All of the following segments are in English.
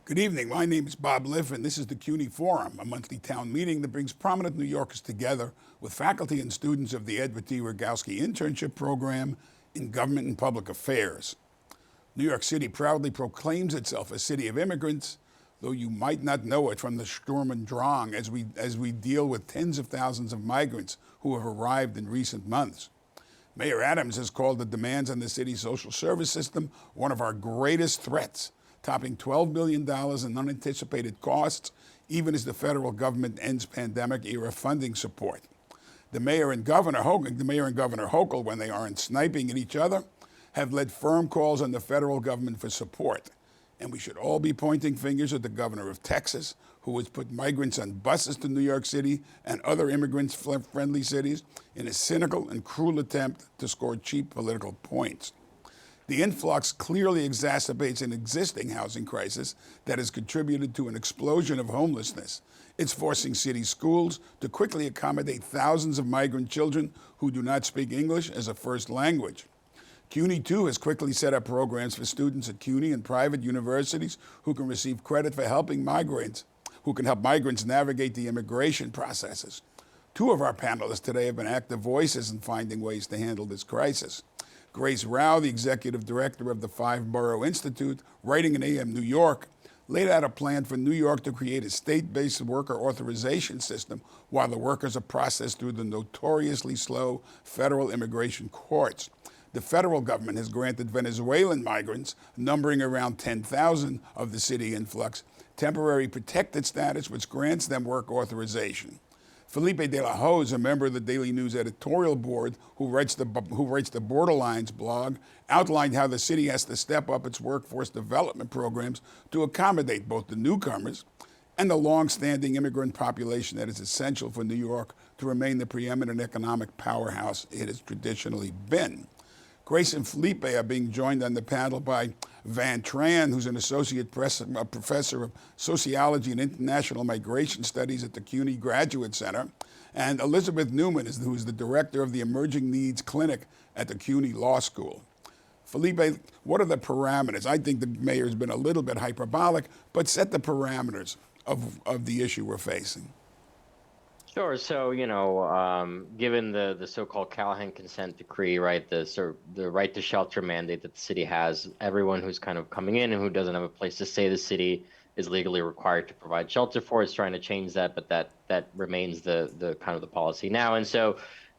Good evening. My name is Bob Liff, and this is the CUNY Forum, a monthly town meeting that brings prominent New Yorkers together with faculty and students of the Edward T. Rogowski Internship Program in Government and Public Affairs. New York City proudly proclaims itself a city of immigrants, though you might not know it from the Sturm und Drang as we deal with tens of thousands of migrants who have arrived in recent months. Mayor Adams has called the demands on the city's social service system one of our greatest threats, topping $12 billion in unanticipated costs, even as the federal government ends pandemic-era funding support. The mayor and Governor Hochul, when they aren't sniping at each other, have led firm calls on the federal government for support. And we should all be pointing fingers at the governor of Texas, who has put migrants on buses to New York City and other immigrant-friendly cities in a cynical and cruel attempt to score cheap political points. The influx clearly exacerbates an existing housing crisis that has contributed to an explosion of homelessness. It's forcing city schools to quickly accommodate thousands of migrant children who do not speak English as a first language. CUNY, too, has quickly set up programs for students at CUNY and private universities who can receive credit for helping migrants, who can help migrants navigate the immigration processes. Two of our panelists today have been active voices in finding ways to handle this crisis. Grace Rao, the executive director of the Five Borough Institute, writing in AM New York, laid out a plan for New York to create a state-based worker authorization system while the workers are processed through the notoriously slow federal immigration courts. The federal government has granted Venezuelan migrants, numbering around 10,000 of the city influx, temporary protected status, which grants them work authorization. Felipe de la Hoz, a member of the Daily News editorial board who writes the Borderlines blog, outlined how the city has to step up its workforce development programs to accommodate both the newcomers and the long-standing immigrant population that is essential for New York to remain the preeminent economic powerhouse it has traditionally been. Grace and Felipe are being joined on the panel by Van Tran, who's an associate professor of sociology and international migration studies at the CUNY Graduate Center, and Elizabeth Newman, who is the director of the Emerging Needs Clinic at the CUNY Law School. Felipe, what are the parameters? I think the mayor's been a little bit hyperbolic, but set the parameters of the issue we're facing. Sure. So, given the so-called Callahan consent decree, right, the right to shelter mandate that the city has, everyone who's kind of coming in and who doesn't have a place to stay, the city is legally required to provide shelter for. It's trying to change that, but that remains the kind of the policy now. And so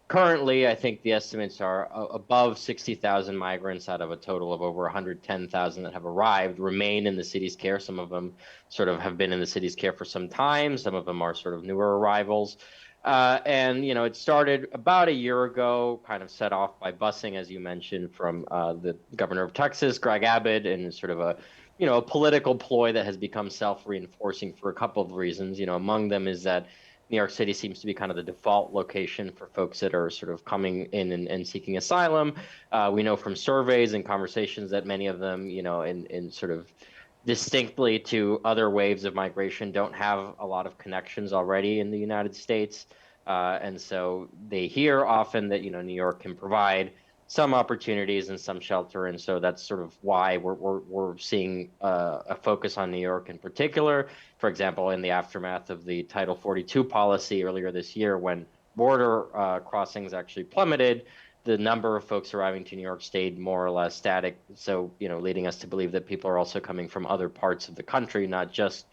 currently, I think the estimates are above 60,000 migrants out of a total of over 110,000 that have arrived remain in the city's care. Some of them sort of have been in the city's care for some time. Some of them are sort of newer arrivals. And, it started about a year ago, kind of set off by busing, as you mentioned, from the governor of Texas, Greg Abbott, and sort of a political ploy that has become self-reinforcing for a couple of reasons. Among them is that New York City seems to be kind of the default location for folks that are sort of coming in and seeking asylum. We know from surveys and conversations that many of them, in sort of distinctly to other waves of migration, don't have a lot of connections already in the United States. And so they hear often that, New York can provide some opportunities and some shelter. And so that's sort of why we're seeing a focus on New York in particular. For example, in the aftermath of the Title 42 policy earlier this year, when border crossings actually plummeted, the number of folks arriving to New York stayed more or less static. So, leading us to believe that people are also coming from other parts of the country, not just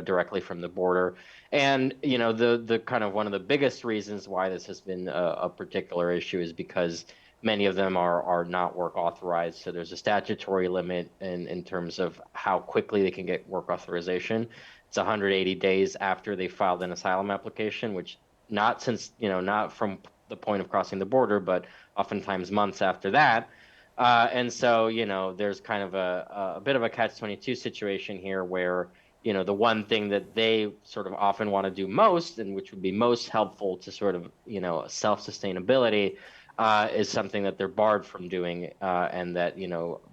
directly from the border. And, the kind of one of the biggest reasons why this has been a particular issue is because many of them are not work authorized. So there's a statutory limit in terms of how quickly they can get work authorization. It's 180 days after they filed an asylum application, which not from the point of crossing the border, but oftentimes months after that. And so, there's kind of a bit of a catch-22 situation here where, the one thing that they sort of often want to do most, and which would be most helpful to sort of, self-sustainability, is something that they're barred from doing, and that,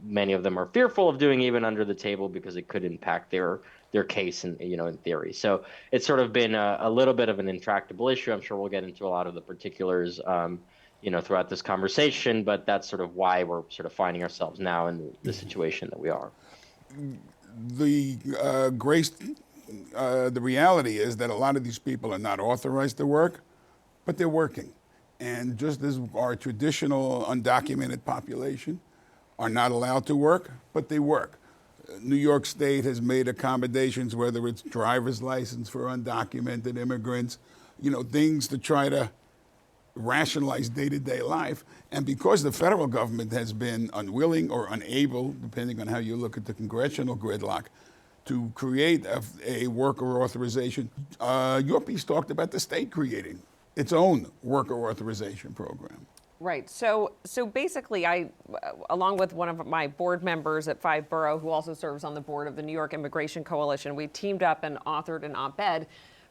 many of them are fearful of doing even under the table because it could impact their case in theory. So it's sort of been a little bit of an intractable issue. I'm sure we'll get into a lot of the particulars, throughout this conversation, but that's sort of why we're sort of finding ourselves now in the situation that we are. the the reality is that a lot of these people are not authorized to work, but they're working. And just as our traditional undocumented population are not allowed to work, but they work. New York State has made accommodations, whether it's driver's license for undocumented immigrants, things to try to rationalize day-to-day life. And because the federal government has been unwilling or unable, depending on how you look at the congressional gridlock, to create a worker authorization, your piece talked about the state creating its own worker authorization program. Right. So basically, I, along with one of my board members at Five Borough, who also serves on the board of the New York Immigration Coalition, we teamed up and authored an op-ed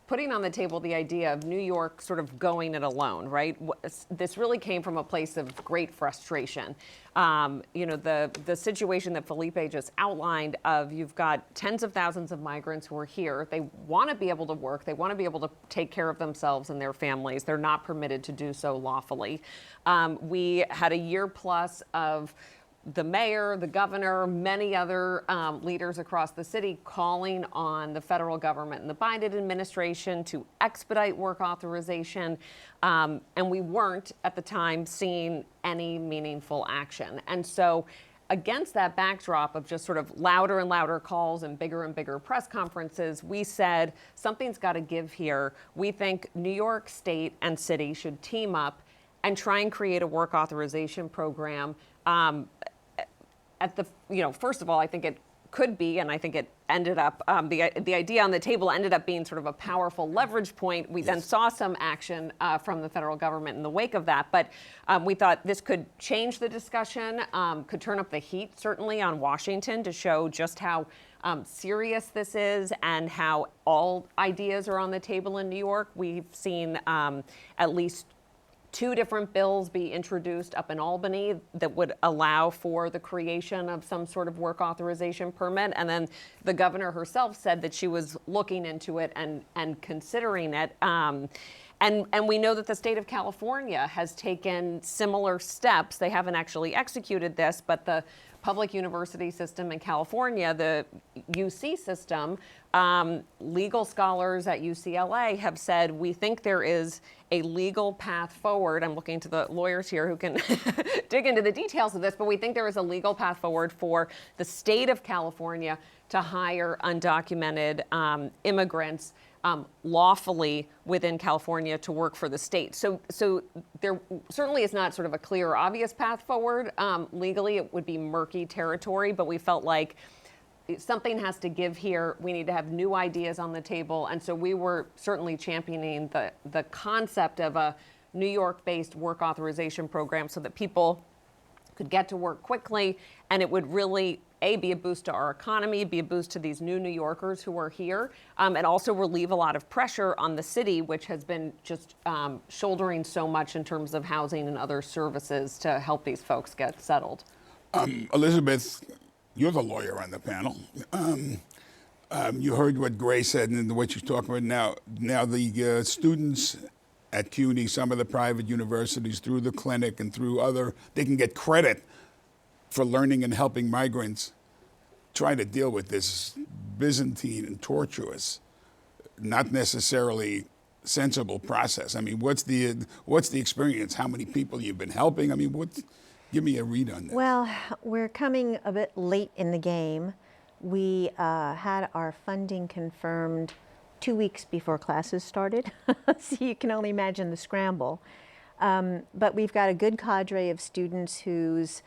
putting on the table the idea of New York sort of going it alone, right? This really came from a place of great frustration. The situation that Felipe just outlined of you've got tens of thousands of migrants who are here. They want to be able to work. They want to be able to take care of themselves and their families. They're not permitted to do so lawfully. We had a year plus of the mayor, the governor, many other leaders across the city calling on the federal government and the Biden administration to expedite work authorization. And we weren't at the time seeing any meaningful action. And so against that backdrop of just sort of louder and louder calls and bigger press conferences, we said something's got to give here. We think New York State and city should team up and try and create a work authorization program. First of all, I think it could be, and I think it ended up, the idea on the table ended up being sort of a powerful leverage point. We then saw some action from the federal government in the wake of that. But we thought this could change the discussion, could turn up the heat, certainly, on Washington to show just how serious this is and how all ideas are on the table in New York. We've seen at least 2 different bills be introduced up in Albany that would allow for the creation of some sort of work authorization permit. And then the governor herself said that she was looking into it and considering it. And we know that the state of California has taken similar steps. They haven't actually executed this, but the public university system in California, the UC system, legal scholars at UCLA have said, we think there is a legal path forward. I'm looking to the lawyers here who can dig into the details of this, but we think there is a legal path forward for the state of California to hire undocumented immigrants lawfully within California to work for the state. So there certainly is not sort of a clear or obvious path forward. Legally, it would be murky territory, but we felt like something has to give here. We need to have new ideas on the table. And so we were certainly championing the concept of a New York-based work authorization program so that people could get to work quickly, and it would really be a boost to our economy, be a boost to these new New Yorkers who are here, and also relieve a lot of pressure on the city, which has been just shouldering so much in terms of housing and other services to help these folks get settled. Elizabeth, you're the lawyer on the panel. You heard what Gray said and what she's talking about now. Now the students at CUNY, some of the private universities, through the clinic and through other, they can get credit for learning and helping migrants try to deal with this Byzantine and tortuous, not necessarily sensible process. I mean, what's the experience? How many people you've been helping? I mean, give me a read on that. Well, we're coming a bit late in the game. We had our funding confirmed 2 weeks before classes started, so you can only imagine the scramble. But we've got a good cadre of students whose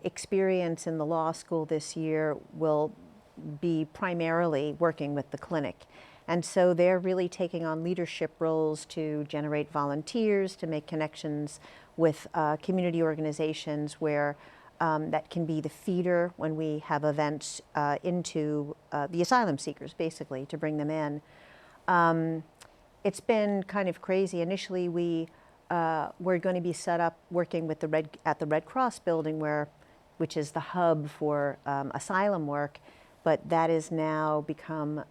experience in the law school this year will be primarily working with the clinic. And so they're really taking on leadership roles to generate volunteers, to make connections with community organizations where that can be the feeder when we have events into the asylum seekers, basically, to bring them in. It's been kind of crazy. Initially, we're going to be set up working with at the Red Cross building, which is the hub for asylum work, but that has now become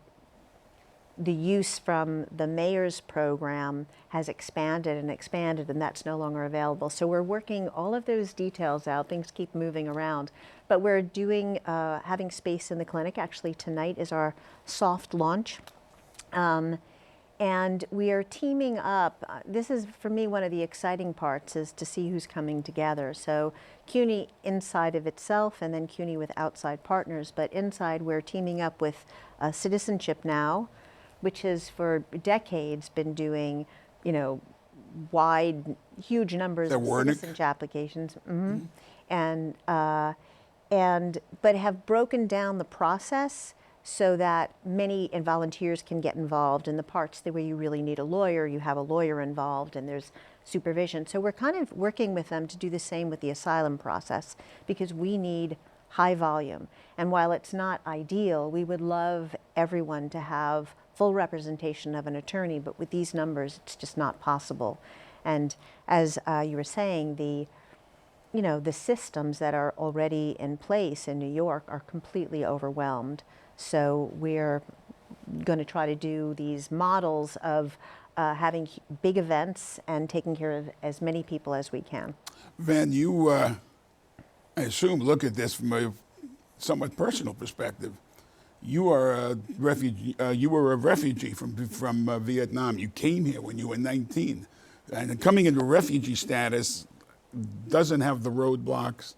the use from the mayor's program has expanded, and that's no longer available. So we're working all of those details out. Things keep moving around. But we're doing, having space in the clinic. Actually, tonight is our soft launch. And we are teaming up. This is, for me, one of the exciting parts is to see who's coming together. So CUNY inside of itself and then CUNY with outside partners. But inside, we're teaming up with Citizenship Now, which has for decades been doing, huge numbers of citizenship applications. But have broken down the process so that many volunteers can get involved in the parts where you really need a lawyer. You have a lawyer involved and there's supervision. So we're kind of working with them to do the same with the asylum process because we need high volume. And while it's not ideal, we would love everyone to have full representation of an attorney, but with these numbers, it's just not possible. And as you were saying, the systems that are already in place in New York are completely overwhelmed. So we're going to try to do these models of having big events and taking care of as many people as we can. Van, you, I assume, look at this from a somewhat personal perspective. You are a refugee. You were a refugee from Vietnam. You came here when you were 19, and coming into refugee status doesn't have the roadblocks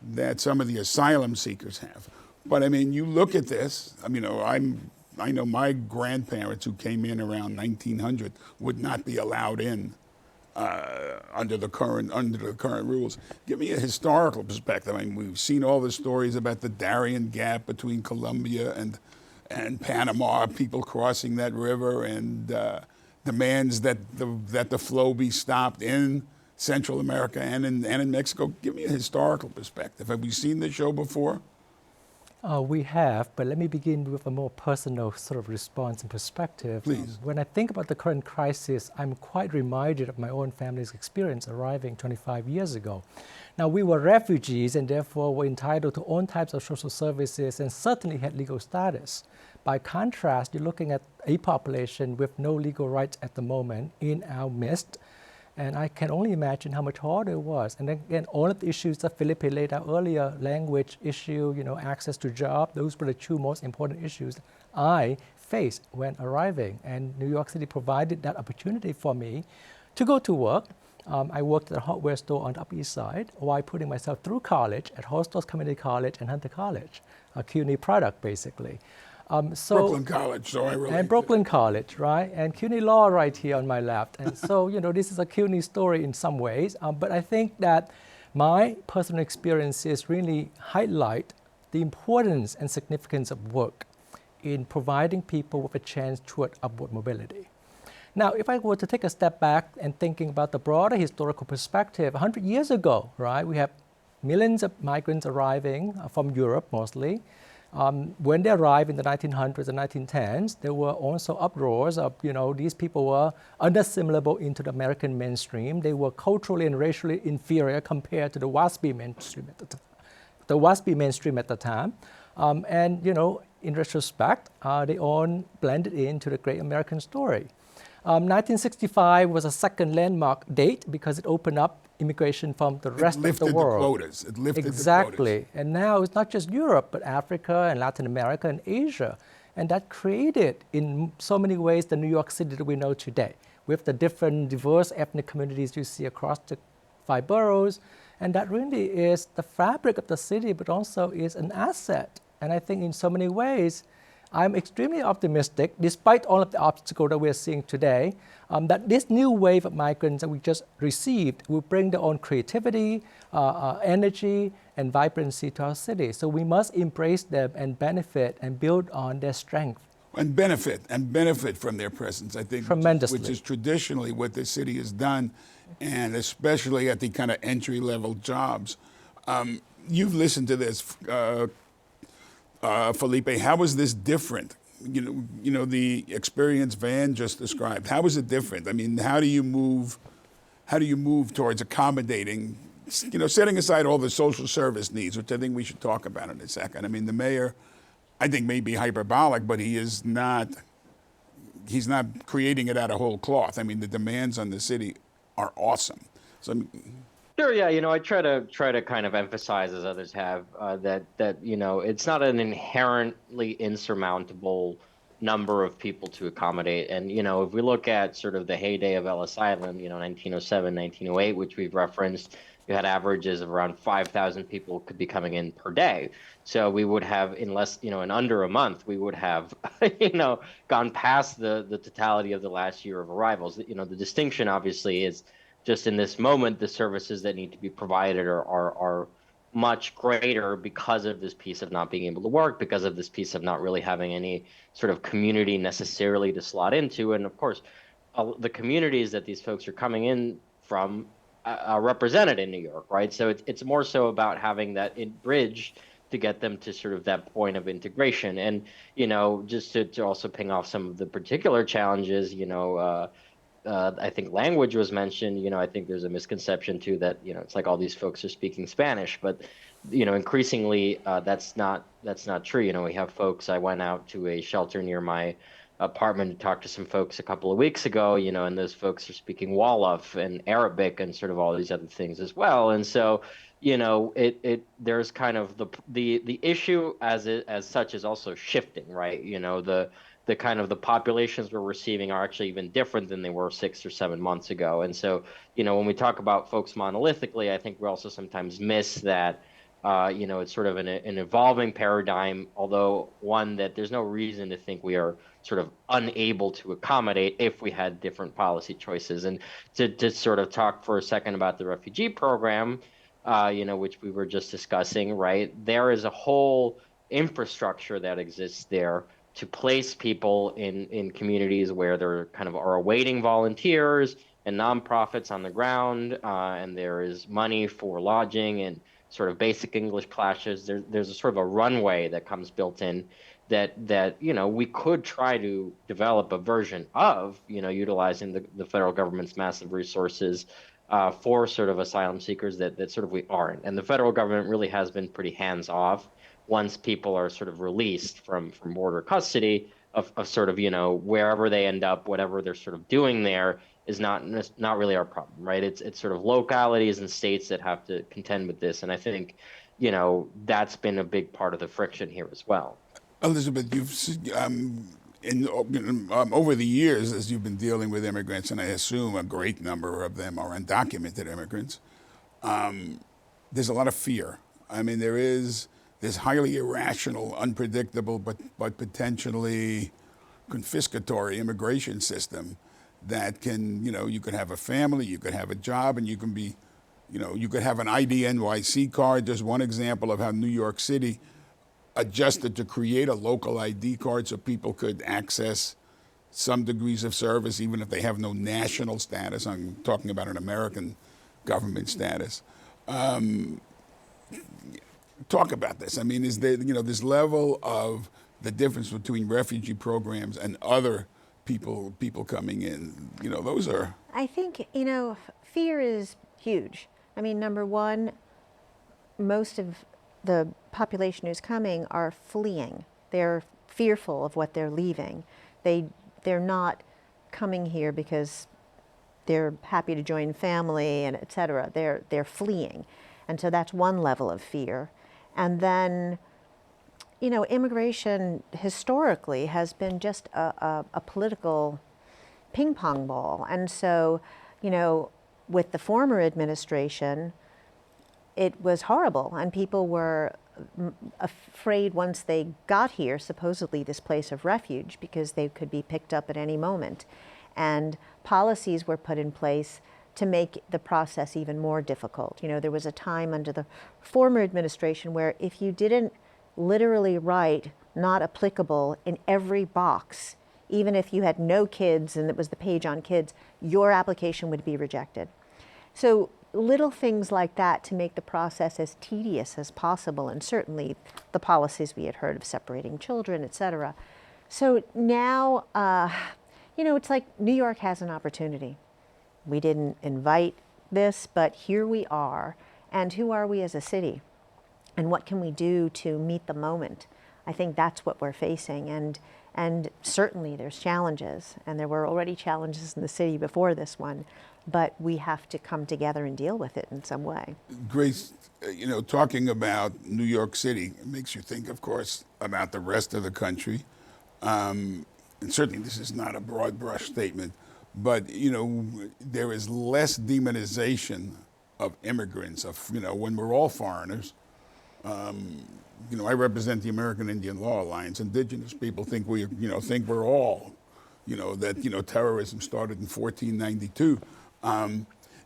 that some of the asylum seekers have. But I mean, you look at this. I mean, I know my grandparents who came in around 1900 would not be allowed in under the current rules. Give me a historical perspective. I mean, we've seen all the stories about the Darien Gap between Colombia and Panama, people crossing that river, and demands that the flow be stopped in Central America and in Mexico. Give me a historical perspective. Have we seen this show before? We have, but let me begin with a more personal sort of response and perspective. Please. When I think about the current crisis, I'm quite reminded of my own family's experience arriving 25 years ago. Now, we were refugees and therefore were entitled to all types of social services and certainly had legal status. By contrast, you're looking at a population with no legal rights at the moment in our midst. And I can only imagine how much harder it was. And again, all of the issues that Felipe laid out earlier, language issue, access to job, those were the two most important issues I faced when arriving. And New York City provided that opportunity for me to go to work. I worked at a hardware store on the Upper East Side while putting myself through college at Hostos Community College and Hunter College, a CUNY product basically. Brooklyn College, so I relate. And Brooklyn College, right? And CUNY Law right here on my left. And so, this is a CUNY story in some ways. But I think that my personal experiences really highlight the importance and significance of work in providing people with a chance toward upward mobility. Now, if I were to take a step back and thinking about the broader historical perspective, 100 years ago, right, we have millions of migrants arriving from Europe mostly. When they arrived in the 1900s and 1910s, there were also uproars of, these people were unassimilable into the American mainstream. They were culturally and racially inferior compared to the WASPy mainstream at the time. In retrospect, they all blended into the great American story. 1965 was a second landmark date because it opened up immigration from the rest of the world. It lifted exactly. the quotas. And now it's not just Europe, but Africa and Latin America and Asia. And that created, in so many ways, the New York City that we know today, with the different diverse ethnic communities you see across the 5 boroughs. And that really is the fabric of the city, but also is an asset. And I think in so many ways, I'm extremely optimistic, despite all of the obstacles that we're seeing today, that this new wave of migrants that we just received will bring their own creativity, energy, and vibrancy to our city. So we must embrace them and benefit and build on their strength. And benefit from their presence, I think, tremendously. which is traditionally what the city has done, and especially at the kind of entry-level jobs. You've listened to this, Felipe. How is this different? The experience Van just described. How is it different? I mean, how do you move towards accommodating, setting aside all the social service needs, which I think we should talk about in a second. I mean, the mayor, I think, may be hyperbolic, but he's not creating it out of whole cloth. I mean, the demands on the city are awesome. So Sure, yeah, I try to kind of emphasize, as others have, that it's not an inherently insurmountable number of people to accommodate. And if we look at sort of the heyday of asylum, 1907, 1908, which we've referenced, you had averages of around 5,000 people could be coming in per day. So we would have, in less, in under a month, we would have, gone past the totality of the last year of arrivals. The distinction obviously is just in this moment, the services that need to be provided are much greater because of this piece of not being able to work, because of this piece of not really having any sort of community necessarily to slot into. And of course, the communities that these folks are coming in from are represented in New York, right? So it's more so about having that bridge to get them to sort of that point of integration. And, just to also ping off some of the particular challenges, I think language was mentioned. I think there's a misconception too that it's like all these folks are speaking Spanish, but increasingly that's not true. We have folks. I went out to a shelter near my apartment to talk to some folks a couple of weeks ago. And those folks are speaking Wolof and Arabic and sort of all these other things as well. And so there's kind of the issue as such is also shifting, right? The kind of the populations we're receiving are actually even different than they were 6 or 7 months ago. And so, when we talk about folks monolithically, I think we also sometimes miss that, it's sort of an evolving paradigm, although one that there's no reason to think we are sort of unable to accommodate if we had different policy choices. And to sort of talk for a second about the refugee program, which we were just discussing, right? There is a whole infrastructure that exists there to place people in communities where there kind of are awaiting volunteers and nonprofits on the ground, and there is money for lodging and sort of basic English classes. There's a sort of a runway that comes built in that we could try to develop a version of, utilizing the federal government's massive resources for sort of asylum seekers that sort of we aren't. And the federal government really has been pretty hands off once people are sort of released from border custody of sort of, wherever they end up, whatever they're sort of doing there is not really our problem, right? It's sort of localities and states that have to contend with this. And I think, that's been a big part of the friction here as well. Elizabeth, over the years, as you've been dealing with immigrants, and I assume a great number of them are undocumented immigrants, there's a lot of fear. I mean, there is this highly irrational, unpredictable, but potentially confiscatory immigration system that can, you could have a family, you could have a job, and you can be, you could have an ID NYC card. There's one example of how New York City adjusted to create a local ID card so people could access some degrees of service, even if they have no national status. I'm talking about an American government status. Talk about this. I mean, is there, this level of the difference between refugee programs and other people coming in, those are... I think, fear is huge. I mean, number one, most of the population who's coming are fleeing. They're fearful of what they're leaving. They're not coming here because they're happy to join family and et cetera. They're fleeing. And so that's one level of fear. And then, immigration historically has been just a political ping pong ball. And so, with the former administration, it was horrible, and people were afraid once they got here, supposedly this place of refuge, because they could be picked up at any moment. And policies were put in place to make the process even more difficult. There was a time under the former administration where if you didn't literally write not applicable in every box, even if you had no kids and it was the page on kids, your application would be rejected. So little things like that to make the process as tedious as possible, and certainly the policies we had heard of separating children, et cetera. So now, it's like New York has an opportunity. We didn't invite this, but here we are. And who are we as a city? And what can we do to meet the moment? I think that's what we're facing. And And certainly there's challenges, and there were already challenges in the city before this one, but we have to come together and deal with it in some way. Grace, talking about New York City, it makes you think, of course, about the rest of the country. And certainly this is not a broad brush statement, but, there is less demonization of immigrants, when we're all foreigners. I represent the American Indian Law Alliance. Indigenous people think we're all, that, terrorism started in 1492.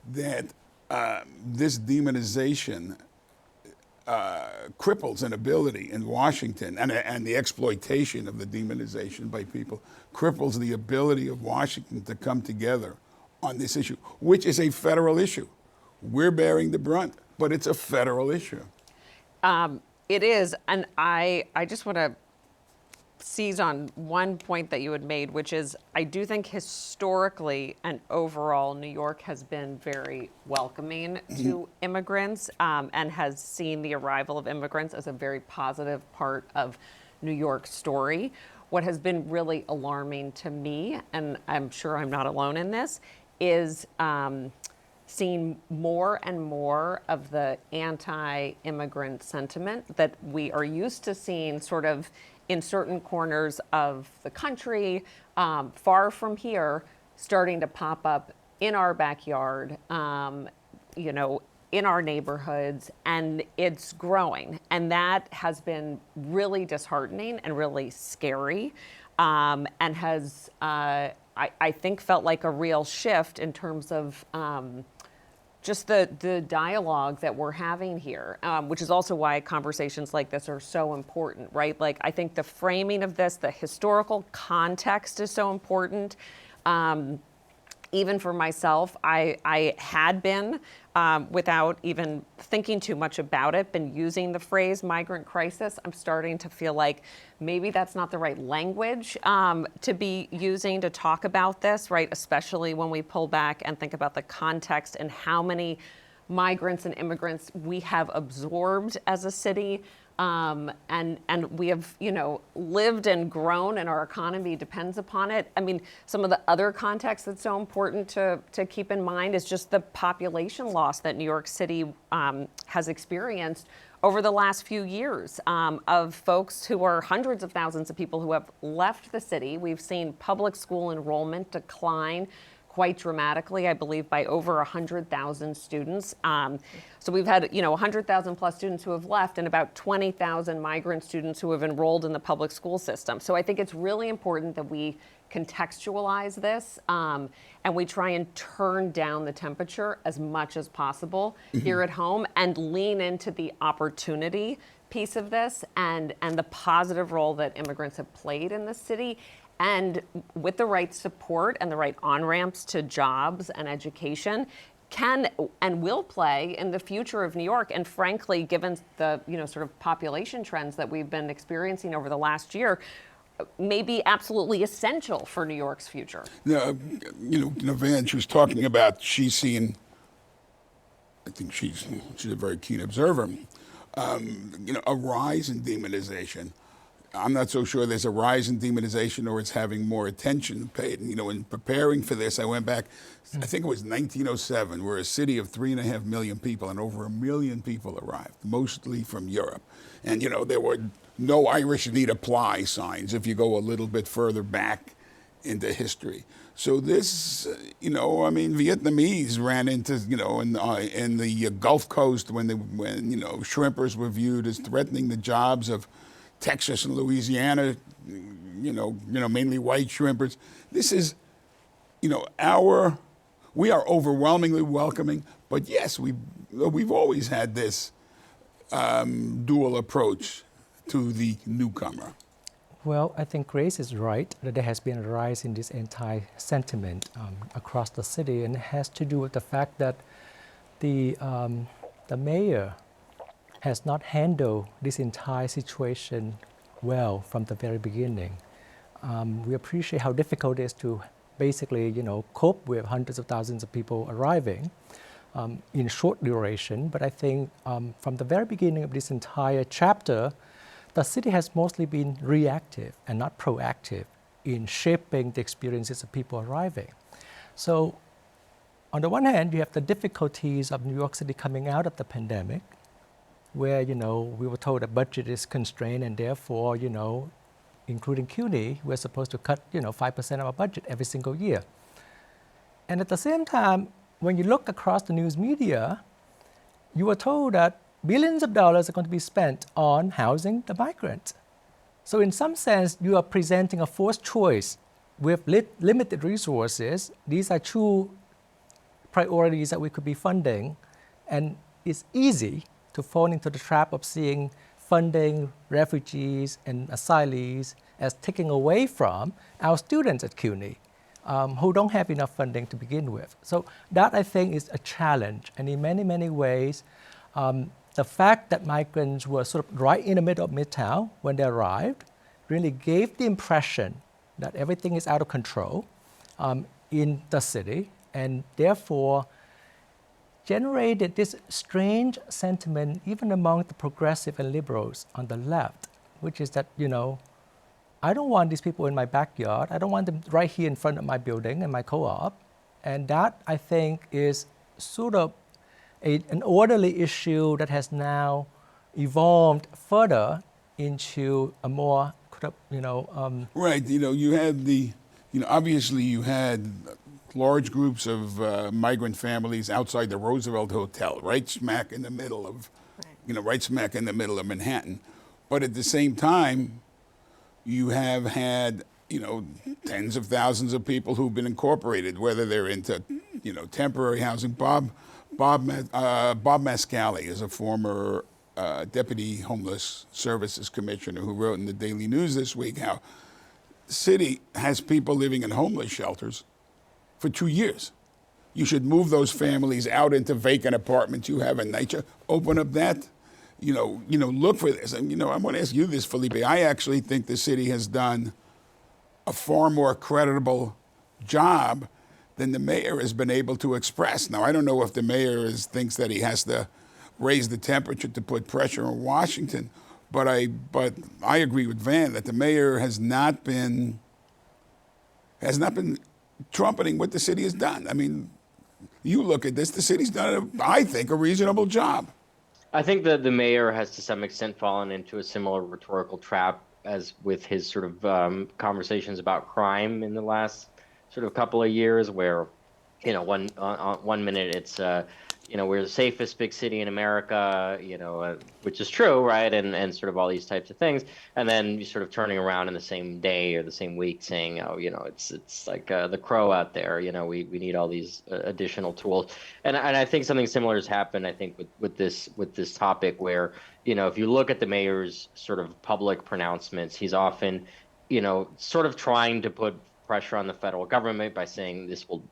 This demonization cripples an ability in Washington, and the exploitation of the demonization by people cripples the ability of Washington to come together on this issue, which is a federal issue. We're bearing the brunt, but it's a federal issue. It is, and I just want to seize on one point that you had made, which is I do think historically and overall New York has been very welcoming to immigrants and has seen the arrival of immigrants as a very positive part of New York's story. What has been really alarming to me, and I'm sure I'm not alone in this, is seeing more and more of the anti-immigrant sentiment that we are used to seeing sort of in certain corners of the country, far from here, starting to pop up in our backyard, in our neighborhoods, and it's growing. And that has been really disheartening and really scary, and has, I think, felt like a real shift in terms of just the dialogue that we're having here, which is also why conversations like this are so important, right? Like, I think the framing of this, the historical context is so important. Even for myself, I had been, without even thinking too much about it, been using the phrase migrant crisis. I'm starting to feel like maybe that's not the right language to be using to talk about this, right? Especially when we pull back and think about the context and how many migrants and immigrants we have absorbed as a city. And we have, lived and grown, and our economy depends upon it. I mean, some of the other context that's so important to keep in mind is just the population loss that New York City has experienced over the last few years, of folks who are hundreds of thousands of people who have left the city. We've seen public school enrollment decline quite dramatically, I believe, by over 100,000 students. So we've had, 100,000 plus students who have left, and about 20,000 migrant students who have enrolled in the public school system. So I think it's really important that we contextualize this, and we try and turn down the temperature as much as possible here at home, and lean into the opportunity piece of this, and the positive role that immigrants have played in the city. And with the right support and the right on-ramps to jobs and education, can and will play in the future of New York. And frankly, given the sort of population trends that we've been experiencing over the last year, may be absolutely essential for New York's future. Van, she was talking about she's seen, I think she's a very keen observer, a rise in demonization. I'm not so sure there's a rise in demonization or it's having more attention paid. In preparing for this, I went back, I think it was 1907. We're a city of 3.5 million people, and over 1 million people arrived, mostly from Europe. And, there were no Irish need apply signs if you go a little bit further back into history. So this, Vietnamese ran into, in the Gulf Coast when shrimpers were viewed as threatening the jobs of Texas and Louisiana, mainly white shrimpers. This is, we are overwhelmingly welcoming, but yes, we've always had this dual approach to the newcomer. Well, I think Grace is right that there has been a rise in this anti-sentiment across the city, and it has to do with the fact that the mayor has not handled this entire situation well from the very beginning. We appreciate how difficult it is to basically, cope with hundreds of thousands of people arriving in short duration. But I think from the very beginning of this entire chapter, the city has mostly been reactive and not proactive in shaping the experiences of people arriving. So on the one hand, you have the difficulties of New York City coming out of the pandemic, where, we were told the budget is constrained and therefore, including CUNY, we're supposed to cut, 5% of our budget every single year. And at the same time, when you look across the news media, you were told that billions of dollars are going to be spent on housing the migrants. So in some sense, you are presenting a forced choice with limited resources. These are two priorities that we could be funding, and it's easy to fall into the trap of seeing funding refugees and asylees as taking away from our students at CUNY who don't have enough funding to begin with. So that, I think, is a challenge. And in many, many ways, the fact that migrants were sort of right in the middle of Midtown when they arrived really gave the impression that everything is out of control in the city, and therefore generated this strange sentiment even among the progressive and liberals on the left, which is that, I don't want these people in my backyard. I don't want them right here in front of my building and my co-op. And that, I think, is sort of an orderly issue that has now evolved further into a more, Right. You had obviously you had large groups of migrant families outside the Roosevelt Hotel, right smack in the middle of, right smack in the middle of Manhattan. But at the same time, you have had, tens of thousands of people who've been incorporated, whether they're into, temporary housing. Bob Mascali is a former Deputy Homeless Services Commissioner who wrote in the Daily News this week how the city has people living in homeless shelters for 2 years. You should move those families out into vacant apartments you have in nature, open up that, look for this. And, I want to ask you this, Felipe. I actually think the city has done a far more creditable job than the mayor has been able to express. Now, I don't know if the mayor thinks that he has to raise the temperature to put pressure on Washington, but I agree with Van that the mayor has not been trumpeting what the city has done. I mean, you look at this, the city's done, I think, a reasonable job. I think that the mayor has to some extent fallen into a similar rhetorical trap as with his sort of conversations about crime in the last sort of couple of years, where, one minute it's, we're the safest big city in America, which is true, right? And sort of all these types of things. And then you sort of turning around in the same day or the same week saying, it's like the crow out there, we need all these additional tools. And I think something similar has happened, I think, with this topic where, if you look at the mayor's sort of public pronouncements, he's often, sort of trying to put pressure on the federal government by saying this will,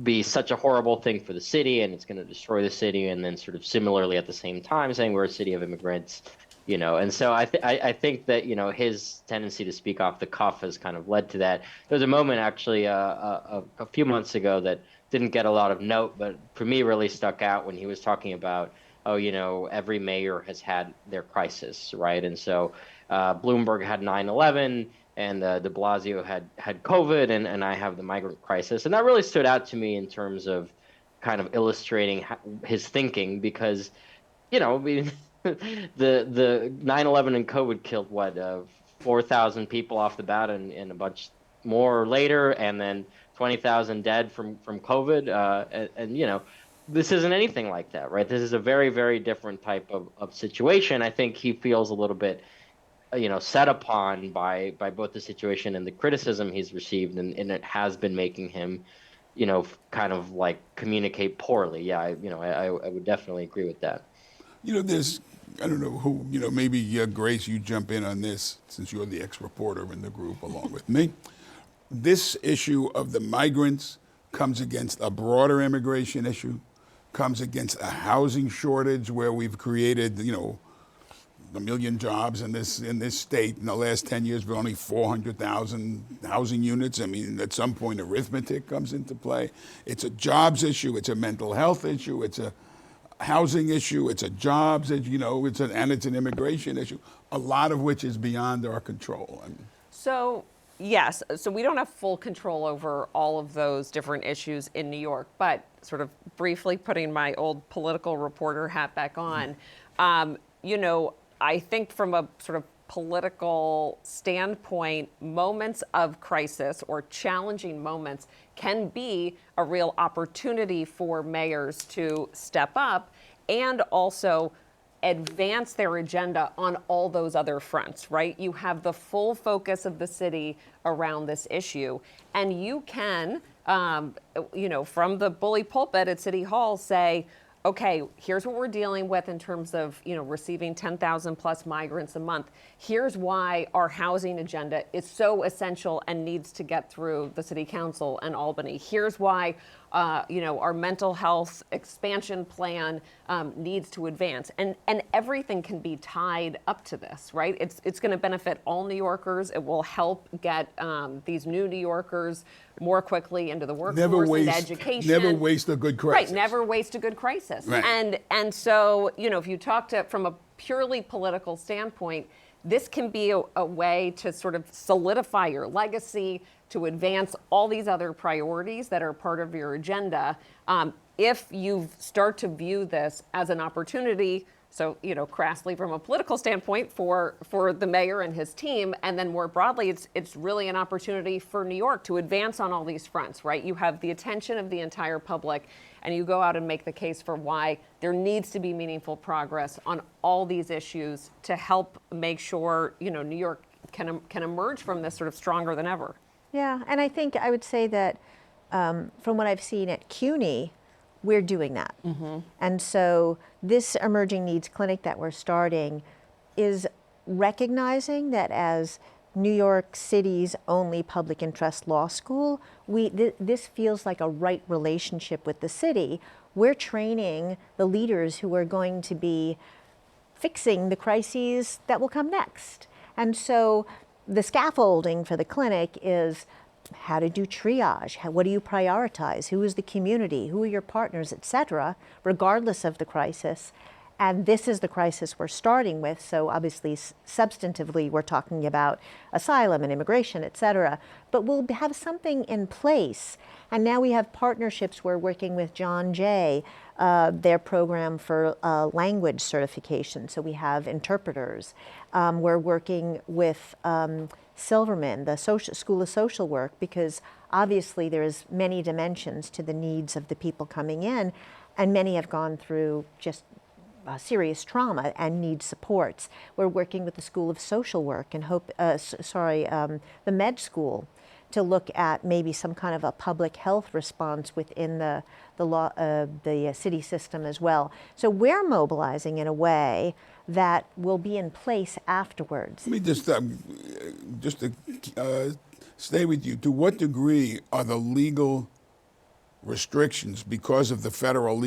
be such a horrible thing for the city and it's going to destroy the city, and then sort of similarly at the same time saying we're a city of immigrants, and so I think that his tendency to speak off the cuff has kind of led to that. There was a moment actually a few months ago that didn't get a lot of note, but for me really stuck out when he was talking about every mayor has had their crisis, right? And so Bloomberg had 9/11. And de Blasio had COVID, and I have the migrant crisis. And that really stood out to me in terms of kind of illustrating his thinking, because, the 9/11 and COVID killed, 4,000 people off the bat and a bunch more later, and then 20,000 dead from COVID. And this isn't anything like that, right? This is a very, very different type of situation. I think he feels a little bit set upon by both the situation and the criticism he's received, and it has been making him, kind of like communicate poorly. Yeah, I would definitely agree with that. There's, I don't know who, maybe Grace, you jump in on this since you're the ex-reporter in the group along with me. This issue of the migrants comes against a broader immigration issue, comes against a housing shortage where we've created, a million jobs in this state. In the last 10 years, we're only 400,000 housing units. I mean, at some point, arithmetic comes into play. It's a jobs issue. It's a mental health issue. housing issue, it's a jobs issue, and it's an immigration issue, a lot of which is beyond our control. I mean, So, yes, so we don't have full control over all of those different issues in New York, but sort of briefly putting my old political reporter hat back on, I think from a sort of political standpoint, moments of crisis or challenging moments can be a real opportunity for mayors to step up and also advance their agenda on all those other fronts, right? You have the full focus of the city around this issue, and you can, from the bully pulpit at City Hall say, okay, here's what we're dealing with in terms of, receiving 10,000 plus migrants a month. Here's why our housing agenda is so essential and needs to get through the city council and Albany. Here's why, our mental health expansion plan needs to advance. And everything can be tied up to this, right? It's going to benefit all New Yorkers. It will help get these new New Yorkers more quickly into the workforce and education. Never waste a good crisis. Right, never waste a good crisis. Right. And so, if you talk to from a purely political standpoint, this can be a way to sort of solidify your legacy, to advance all these other priorities that are part of your agenda. If you start to view this as an opportunity, so, crassly from a political standpoint for the mayor and his team, and then more broadly, it's really an opportunity for New York to advance on all these fronts, right? You have the attention of the entire public, and you go out and make the case for why there needs to be meaningful progress on all these issues to help make sure, New York can emerge from this sort of stronger than ever. Yeah, and I think I would say that from what I've seen at CUNY, we're doing that. Mm-hmm. And so this emerging needs clinic that we're starting is recognizing that as New York City's only public interest law school, this feels like a right relationship with the city. We're training the leaders who are going to be fixing the crises that will come next. And so the scaffolding for the clinic is how to do triage, what do you prioritize, who is the community, who are your partners, et cetera, regardless of the crisis. And this is the crisis we're starting with. So obviously, substantively, we're talking about asylum and immigration, et cetera. But we'll have something in place. And now we have partnerships. We're working with John Jay, their program for language certification. So we have interpreters. We're working with Silverman, the School of Social Work, because obviously there's many dimensions to the needs of the people coming in, and many have gone through just serious trauma and need supports. We're working with the School of Social Work and the med school to look at maybe some kind of a public health response within the city system as well. So we're mobilizing in a way that will be in place afterwards. Let me just to stay with you. To what degree are the legal restrictions because of federal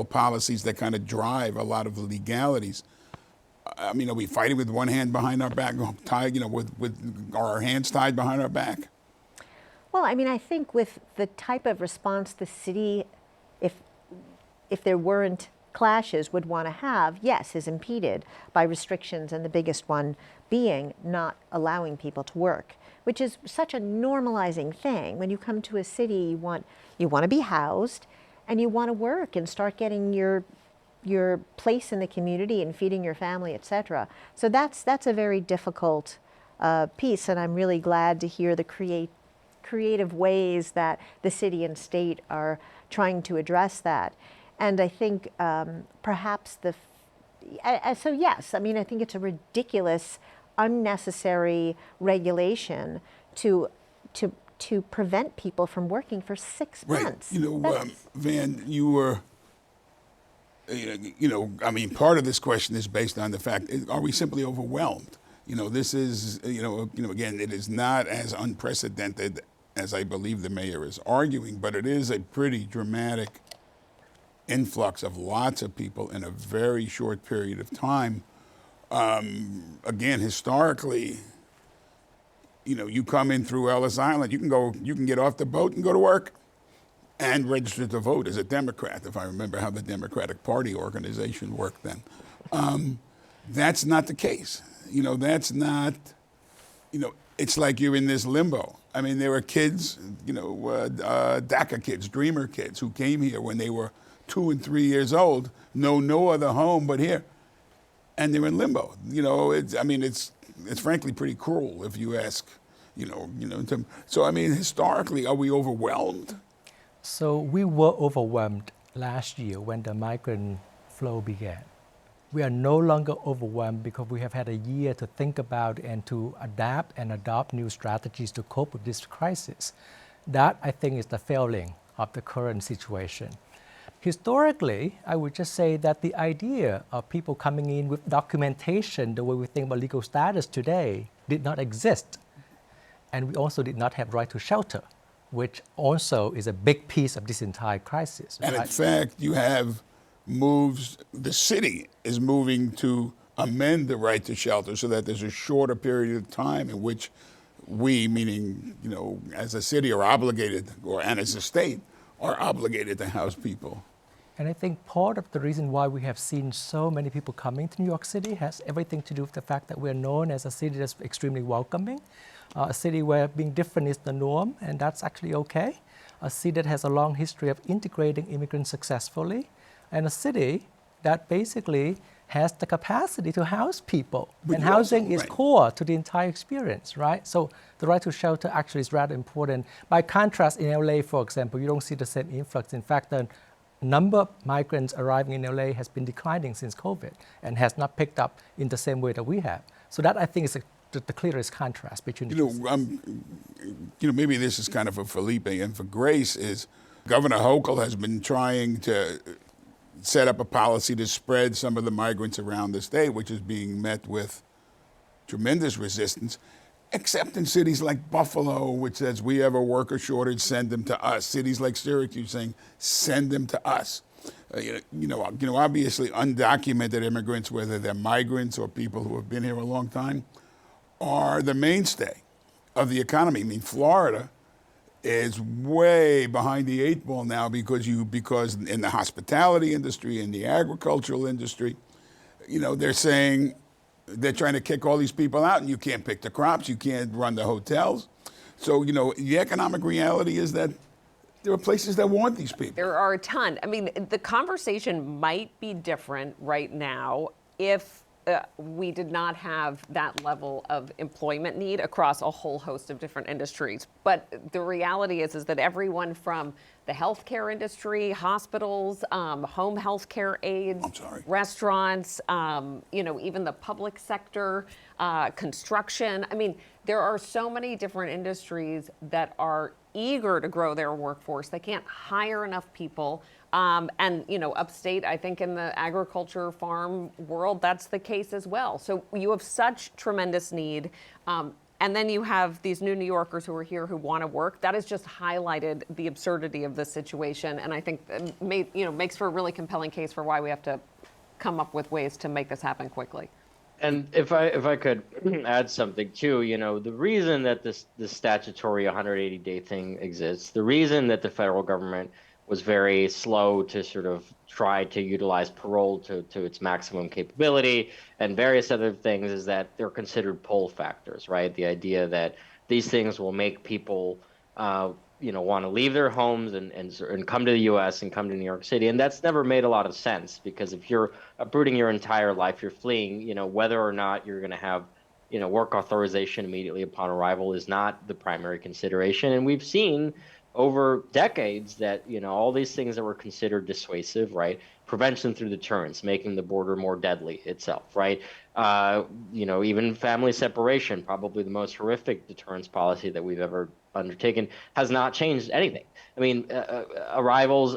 policies that kind of drive a lot of the legalities? I mean, are we fighting with one hand behind our back, tied, with our hands tied behind our back? Well, I mean, I think with the type of response the city, if there weren't clashes, would want to have, yes, is impeded by restrictions, and the biggest one being not allowing people to work, which is such a normalizing thing. When you come to a city, you want to be housed, and you want to work and start getting your place in the community and feeding your family, et cetera. So that's a very difficult piece, and I'm really glad to hear the creative ways that the city and state are trying to address that. And I think perhaps so yes, I mean, I think it's a ridiculous, unnecessary regulation to prevent people from working for 6 months. Right. Van, you were, I mean, part of this question is based on the fact, are we simply overwhelmed? This is, again, it is not as unprecedented as I believe the mayor is arguing, but it is a pretty dramatic influx of lots of people in a very short period of time. Again, historically, you come in through Ellis Island, you can get off the boat and go to work. and registered to vote as a Democrat, if I remember how the Democratic Party organization worked then. That's not the case. That's not, it's like you're in this limbo. I mean, there were kids, DACA kids, Dreamer kids, who came here when they were 2 and 3 years old, know no other home but here, and they're in limbo. It's frankly pretty cruel if you ask, So, I mean, historically, are we overwhelmed? So we were overwhelmed last year when the migrant flow began. We are no longer overwhelmed because we have had a year to think about and to adapt and adopt new strategies to cope with this crisis. That, I think, is the failing of the current situation. Historically, I would just say that the idea of people coming in with documentation, the way we think about legal status today, did not exist. And we also did not have right to shelter, which also is a big piece of this entire crisis. And right? in fact, you have moves, the city is moving to amend the right to shelter so that there's a shorter period of time in which we, meaning, as a city are obligated, and as a state, are obligated to house people. And I think part of the reason why we have seen so many people coming to New York City has everything to do with the fact that we're known as a city that's extremely welcoming, a city where being different is the norm, and that's actually okay, a city that has a long history of integrating immigrants successfully, and a city that basically has the capacity to house people. But and you housing also- is right. core to the entire experience, right? So the right to shelter actually is rather important. By contrast, in LA, for example, you don't see the same influx. In fact, the number of migrants arriving in LA has been declining since COVID and has not picked up in the same way that we have. So that, I think, is the clearest contrast between the two. Maybe this is kind of for Felipe and for Grace, is Governor Hochul has been trying to set up a policy to spread some of the migrants around the state, which is being met with tremendous resistance, except in cities like Buffalo, which says we have a worker shortage, send them to us. Cities like Syracuse saying, send them to us. Obviously undocumented immigrants, whether they're migrants or people who have been here a long time, are the mainstay of the economy. I mean, Florida is way behind the 8 ball now because in the hospitality industry, in the agricultural industry, they're saying they're trying to kick all these people out, and you can't pick the crops, you can't run the hotels. So, the economic reality is that there are places that want these people. There are a ton. I mean, the conversation might be different right now if we did not have that level of employment need across a whole host of different industries. But the reality is that everyone from the healthcare industry, hospitals, home healthcare aides, restaurants, even the public sector, construction. I mean, there are so many different industries that are eager to grow their workforce. They can't hire enough people. And, upstate, I think in the agriculture farm world, that's the case as well. So you have such tremendous need. And then you have these new New Yorkers who are here who want to work. That has just highlighted the absurdity of this situation. And I think makes for a really compelling case for why we have to come up with ways to make this happen quickly. And if I could add something too, the reason that this statutory 180-day thing exists, the reason that the federal government was very slow to sort of try to utilize parole to its maximum capability and various other things is that they're considered pull factors, right? The idea that these things will make people, want to leave their homes and come to the U.S. and come to New York City. And that's never made a lot of sense because if you're uprooting your entire life, you're fleeing, whether or not you're going to have, work authorization immediately upon arrival is not the primary consideration. And we've seen over decades that, all these things that were considered dissuasive, right? Prevention through deterrence, making the border more deadly itself, right? Even family separation, probably the most horrific deterrence policy that we've ever undertaken, has not changed anything. I mean, arrivals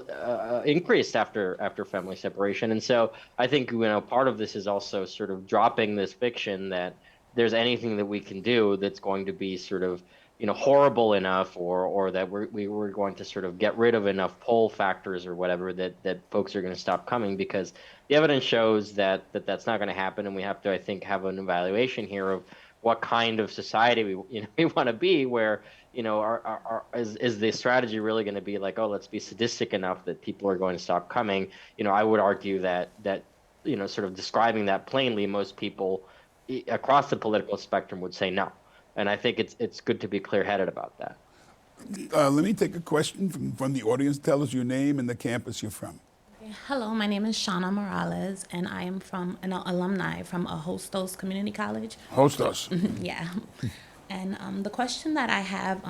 increased after family separation. And so I think, part of this is also sort of dropping this fiction that there's anything that we can do that's going to be sort of, horrible enough or that we're going to sort of get rid of enough pull factors or whatever that folks are going to stop coming, because the evidence shows that that's not going to happen. And we have to, I think, have an evaluation here of what kind of society we want to be, where is the strategy really going to be like, oh, let's be sadistic enough that people are going to stop coming? I would argue that sort of describing that plainly, most people across the political spectrum would say no. And I think it's good to be clear-headed about that. Let me take a question from the audience. Tell us your name and the campus you're from. Hello, my name is Shauna Morales, and I am from an alumni from a Hostos Community College. Hostos. Yeah. And the question that I have,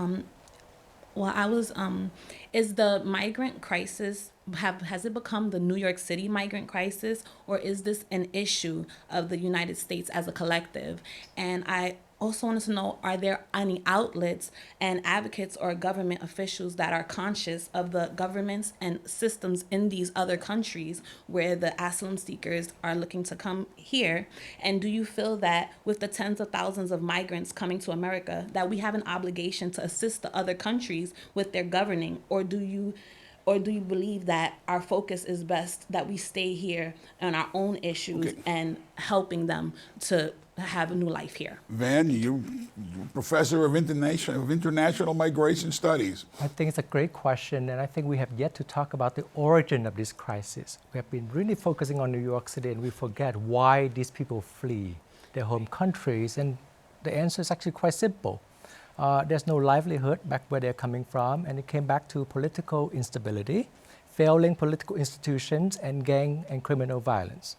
is the migrant crisis, has it become the New York City migrant crisis, or is this an issue of the United States as a collective? And I also wanted to know, are there any outlets and advocates or government officials that are conscious of the governments and systems in these other countries where the asylum seekers are looking to come here? And do you feel that with the tens of thousands of migrants coming to America, that we have an obligation to assist the other countries with their governing? Or do you believe that our focus is best that we stay here on our own issues and helping them to have a new life here? Van, you're professor of international migration studies. I think it's a great question, and I think we have yet to talk about the origin of this crisis. We have been really focusing on New York City, and we forget why these people flee their home countries, and the answer is actually quite simple. There's no livelihood back where they're coming from, and it came back to political instability, failing political institutions, and gang and criminal violence.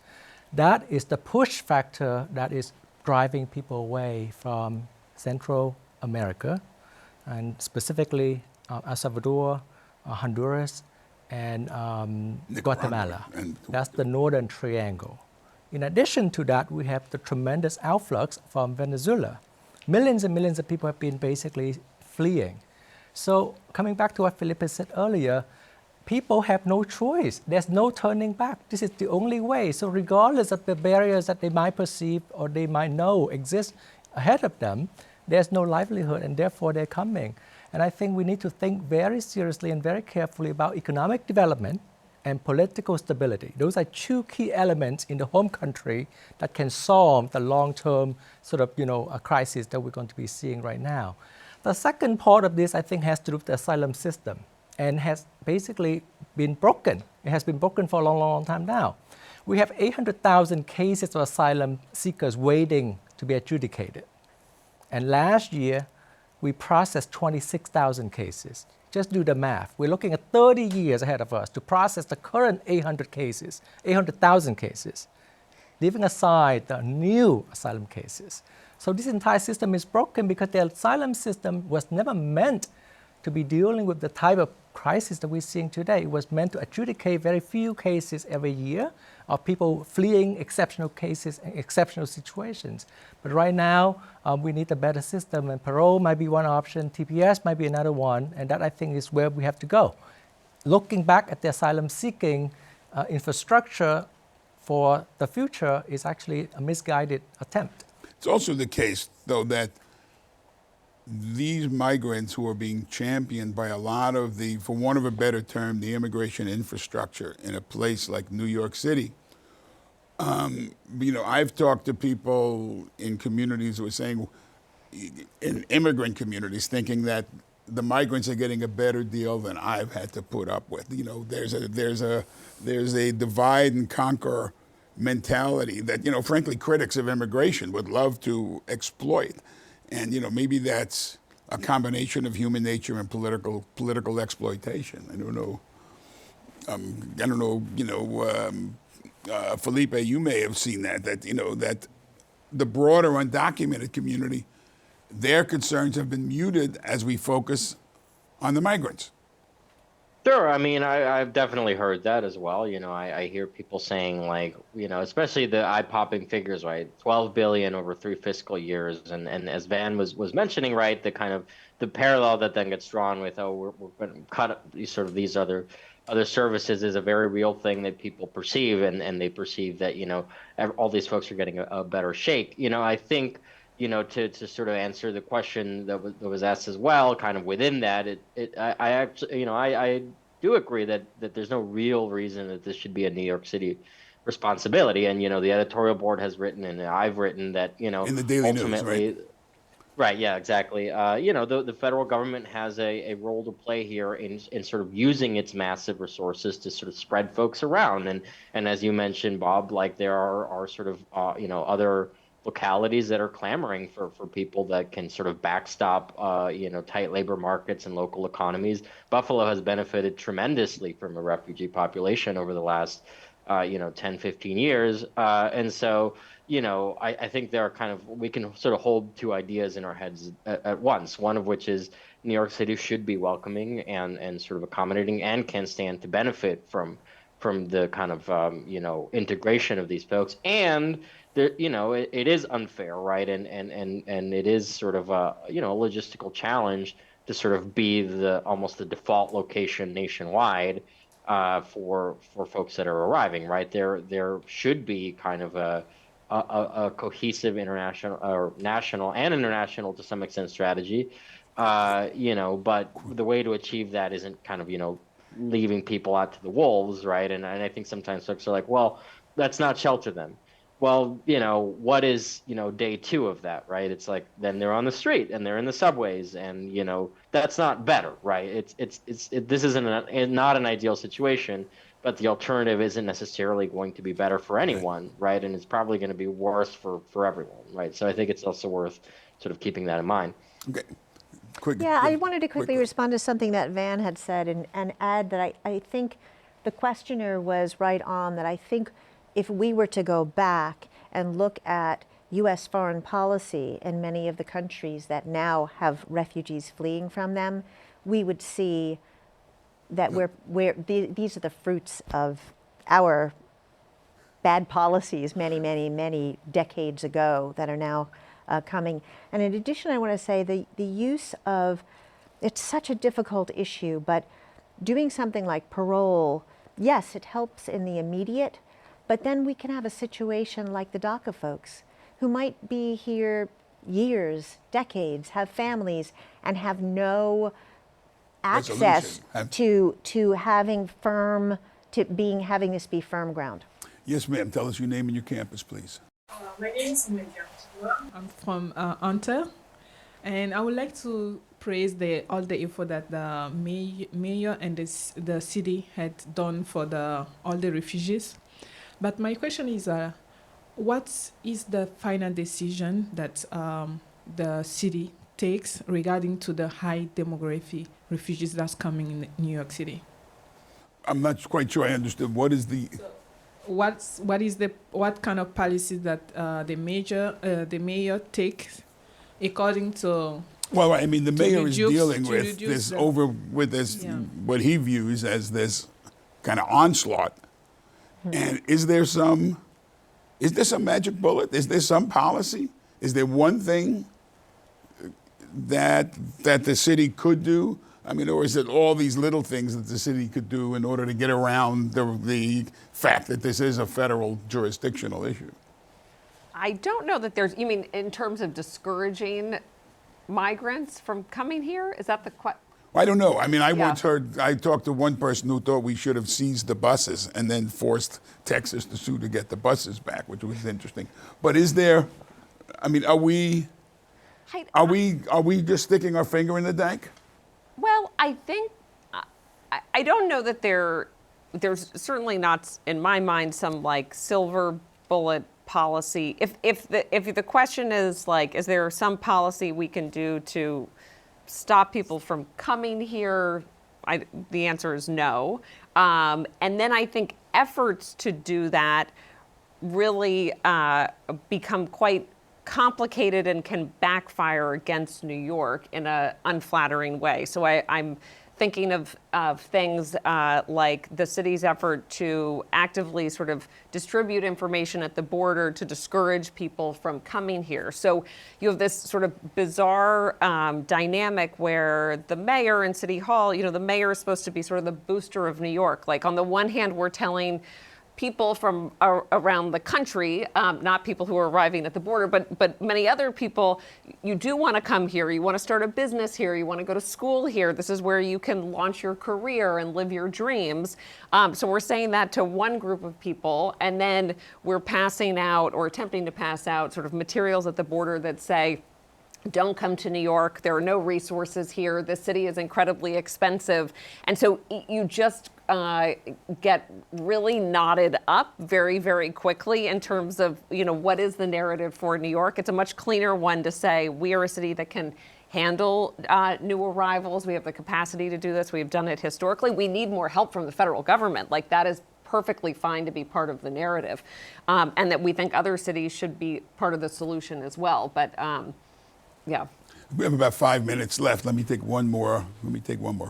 That is the push factor that is driving people away from Central America, and specifically El Salvador, Honduras, and Guatemala. That's the Northern Triangle. In addition to that, we have the tremendous outflux from Venezuela. Millions and millions of people have been basically fleeing. So coming back to what Felipe said earlier, people have no choice. There's no turning back. This is the only way. So regardless of the barriers that they might perceive or they might know exist ahead of them, there's no livelihood, and therefore they're coming. And I think we need to think very seriously and very carefully about economic development and political stability. Those are two key elements in the home country that can solve the long-term sort of, a crisis that we're going to be seeing right now. The second part of this, I think, has to do with the asylum system and has basically been broken. It has been broken for a long, long time now. We have 800,000 cases of asylum seekers waiting to be adjudicated. And last year, we processed 26,000 cases. Just do the math. We're looking at 30 years ahead of us to process the current 800,000 cases, leaving aside the new asylum cases. So this entire system is broken because the asylum system was never meant to be dealing with the type of crisis that we're seeing today. It was meant to adjudicate very few cases every year of people fleeing exceptional cases and exceptional situations. But right now, we need a better system, and parole might be one option, TPS might be another one, and that I think is where we have to go. Looking back at the asylum seeking infrastructure for the future is actually a misguided attempt. It's also the case, though, that these migrants who are being championed by a lot of the, for want of a better term, the immigration infrastructure in a place like New York City. I've talked to people in communities who are saying, in immigrant communities, thinking that the migrants are getting a better deal than I've had to put up with. There's a divide and conquer mentality that, frankly, critics of immigration would love to exploit. And maybe that's a combination of human nature and political exploitation. I don't know. Felipe, you may have seen that the broader undocumented community, their concerns have been muted as we focus on the migrants. Sure. I mean, I've definitely heard that as well. I hear people saying, like, especially the eye-popping figures, right? 12 billion over 3 fiscal years. And as Van was mentioning, right, the kind of the parallel that then gets drawn with, we're going to cut these other services is a very real thing that people perceive, and they perceive that, all these folks are getting a better shake. I think, to sort of answer the question that was asked as well, kind of within that, I actually, I do agree that there's no real reason that this should be a New York City responsibility. And, the editorial board has written, and I've written that, in the Daily ultimately, News, right? Right, yeah, exactly. The federal government has a role to play here in sort of using its massive resources to sort of spread folks around. And as you mentioned, Bob, like there are sort of other localities that are clamoring for people that can sort of backstop tight labor markets and local economies. Buffalo has benefited tremendously from a refugee population over the last 10, 15 years. And so I think there are we can sort of hold two ideas in our heads at once. One of which is New York City should be welcoming and sort of accommodating and can stand to benefit from the kind of integration of these folks. And there, it is unfair, right? And it is sort of a logistical challenge to sort of be the almost the default location nationwide for folks that are arriving, right? There should be kind of a cohesive international or national and international to some extent strategy, but the way to achieve that isn't kind of leaving people out to the wolves, right? And I think sometimes folks are like, well, let's not shelter them. Well, what is day two of that, right? It's like then they're on the street and they're in the subways, and that's not better, right? This isn't not an ideal situation, but the alternative isn't necessarily going to be better for Okay. anyone, right? And it's probably going to be worse for everyone, right? So I think it's also worth sort of keeping that in mind. Okay. Quick. Yeah, I wanted to quickly quickly. respond to something that Van had said and add that I think the questioner was right on, that I think if we were to go back and look at U.S. foreign policy in many of the countries that now have refugees fleeing from them, we would see that these are the fruits of our bad policies many, many, many decades ago that are now coming. And in addition, I want to say the use of, it's such a difficult issue, but doing something like parole, yes, it helps in the immediate, but then we can have a situation like the DACA folks who might be here years, decades, have families, and have no access Resolution. to having having this be firm ground. Yes, ma'am. Tell us your name and your campus, please. My name is Immigrant. I'm from Anta, and I would like to praise all the effort that the mayor and the city had done for all the refugees. But my question is, what is the final decision that the city takes regarding to the high demography refugees that's coming in New York City? I'm not quite sure I understood. What is the? What kind of policies that the mayor takes according to? Well, I mean, the mayor is dealing to with reduce this Yeah. what he views as this kind of onslaught. And is there some magic bullet? Is there some policy? Is there one thing that the city could do? I mean, or is it all these little things that the city could do in order to get around the fact that this is a federal jurisdictional issue? I don't know that you mean in terms of discouraging migrants from coming here? Is that the question? I don't know. I mean, I Yeah. once I talked to one person who thought we should have seized the buses and then forced Texas to sue to get the buses back, which was interesting. But is there, I mean, are we just sticking our finger in the dike? Well, I think I don't know that there's certainly not in my mind some like silver bullet policy. If the question is like, is there some policy we can do to stop people from coming here? The answer is no. And then I think efforts to do that really become quite complicated and can backfire against New York in an unflattering way. So I'm thinking of things like the city's effort to actively sort of distribute information at the border to discourage people from coming here. So you have this sort of bizarre dynamic where the mayor and City Hall, the mayor is supposed to be sort of the booster of New York. Like on the one hand, we're telling people from around the country, not people who are arriving at the border, but many other people, you do want to come here, you want to start a business here, you want to go to school here, this is where you can launch your career and live your dreams. So we're saying that to one group of people, and then we're passing out or attempting to pass out sort of materials at the border that say, don't come to New York. There are no resources here. The city is incredibly expensive. And so you just get really knotted up very, very quickly in terms of, what is the narrative for New York? It's a much cleaner one to say we are a city that can handle new arrivals. We have the capacity to do this. We've done it historically. We need more help from the federal government. Like, that is perfectly fine to be part of the narrative. And that we think other cities should be part of the solution as well. But yeah. We have about 5 minutes left. Let me take one more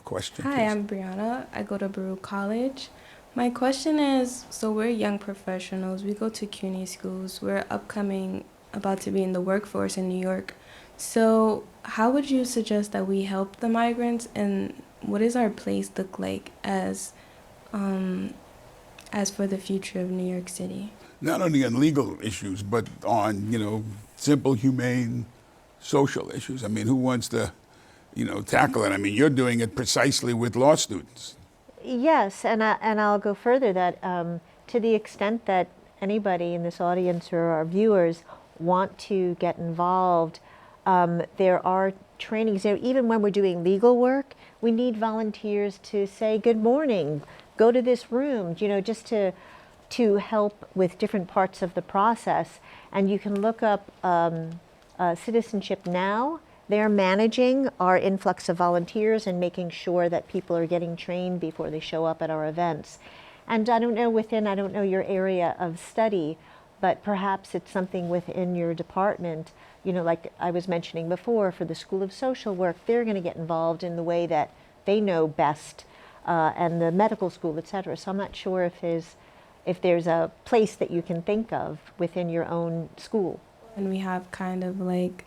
question. Hi, please. I'm Brianna. I go to Baruch College. My question is, so we're young professionals. We go to CUNY schools. We're about to be in the workforce in New York. So how would you suggest that we help the migrants, and what does our place look like as for the future of New York City? Not only on legal issues, but on, simple, humane, social issues. I mean, who wants to, tackle it? I mean, you're doing it precisely with law students. Yes, and I'll go further that to the extent that anybody in this audience or our viewers want to get involved, there are trainings. Even when we're doing legal work, we need volunteers to say, good morning, go to this room, just to help with different parts of the process. And you can look up Citizenship Now. They're managing our influx of volunteers and making sure that people are getting trained before they show up at our events. And I don't know your area of study, but perhaps it's something within your department, like I was mentioning before, for the School of Social Work, they're going to get involved in the way that they know best, and the medical school, et cetera. So I'm not sure if there's a place that you can think of within your own school. And we have kind of like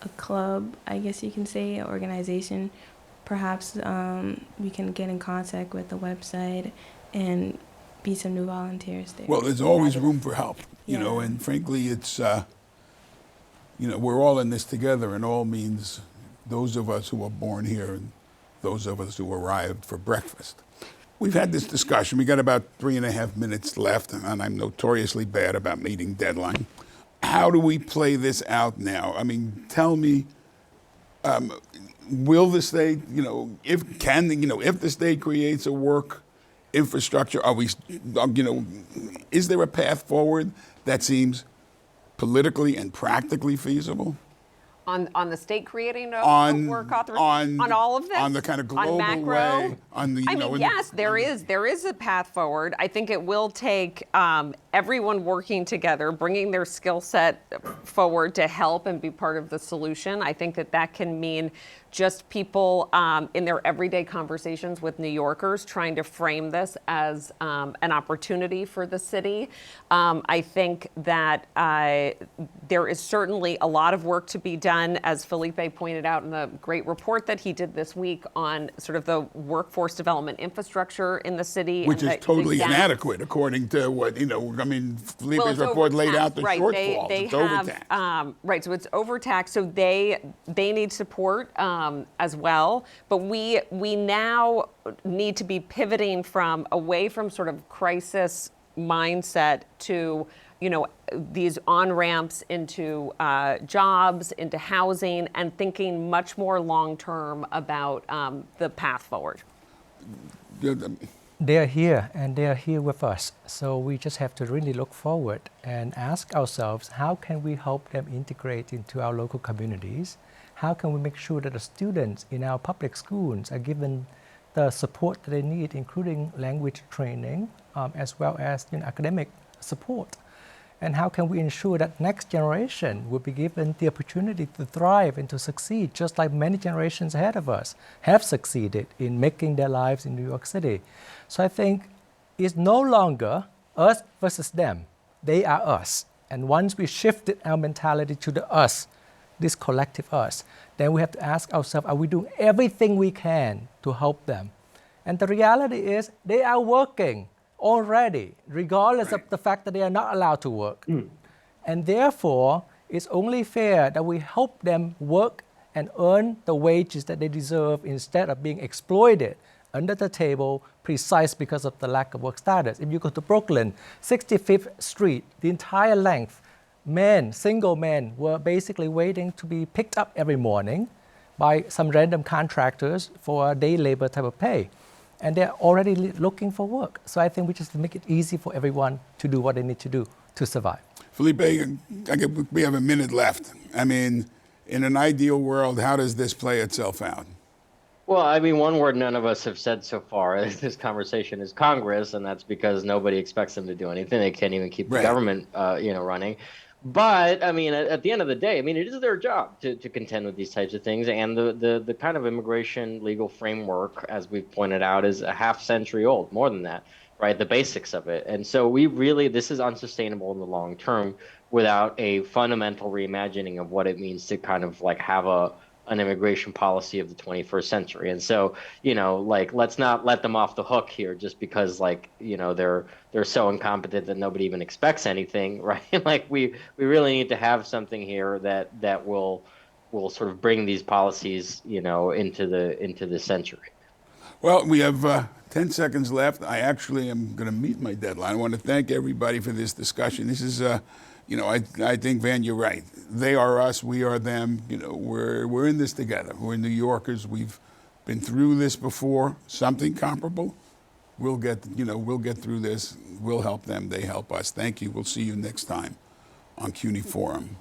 a club, I guess you can say, an organization. Perhaps we can get in contact with the website and be some new volunteers there. Well, there's always room for help, and frankly, it's, we're all in this together, and all means those of us who are born here and those of us who arrived for breakfast. We've had this discussion. We got about 3.5 minutes left, and I'm notoriously bad about meeting deadline. How do we play this out now? I mean, tell me, will the state, if the state creates a work infrastructure, is there a path forward that seems politically and practically feasible? On the state creating a work authorization? On all of this? On the kind of global on macro? way? Yes, there is a path forward. I think it will take everyone working together, bringing their skill set forward to help and be part of the solution. I think that can mean just people in their everyday conversations with New Yorkers trying to frame this as an opportunity for the city. I think that there is certainly a lot of work to be done, as Felipe pointed out in the great report that he did this week on sort of the workforce development infrastructure in the city. Which is totally inadequate, according to what, Felipe's report laid out the shortfalls. It's overtaxed. Right, so it's overtaxed, so they need support as well. But we now need to be pivoting away from sort of crisis mindset to these on-ramps into jobs, into housing, and thinking much more long-term about the path forward. They are here, and they are here with us. So we just have to really look forward and ask ourselves, how can we help them integrate into our local communities? How can we make sure that the students in our public schools are given the support that they need, including language training, as well as academic support? And how can we ensure that next generation will be given the opportunity to thrive and to succeed, just like many generations ahead of us have succeeded in making their lives in New York City? So I think it's no longer us versus them. They are us. And once we shifted our mentality to the us, this collective us, then we have to ask ourselves, are we doing everything we can to help them? And the reality is they are working already, regardless of the fact that they are not allowed to work. And therefore, it's only fair that we help them work and earn the wages that they deserve instead of being exploited under the table precisely because of the lack of work status. If you go to Brooklyn, 65th Street, the entire length men, single men, were basically waiting to be picked up every morning by some random contractors for a day labor type of pay. And they're already looking for work. So I think we just make it easy for everyone to do what they need to do to survive. Felipe, we have a minute left. I mean, in an ideal world, how does this play itself out? Well, I mean, one word none of us have said so far in this conversation is Congress, and that's because nobody expects them to do anything. They can't even keep the Right. government, running. But I mean, at the end of the day, I mean, it is their job to contend with these types of things, and the kind of immigration legal framework, as we've pointed out, is a half century old, more than that, right? The basics of it, and so this is unsustainable in the long term without a fundamental reimagining of what it means to kind of like have an immigration policy of the 21st century. And so, let's not let them off the hook here just because they're so incompetent that nobody even expects anything, right? Like we really need to have something here that will sort of bring these policies, into the century. Well, we have 10 seconds left. I actually am going to meet my deadline. I want to thank everybody for this discussion. This is, I think, Van, you're right. They are us, we are them. We're in this together. We're New Yorkers. We've been through this before, something comparable. We'll get through this. We'll help them. They help us. Thank you. We'll see you next time on CUNY Forum.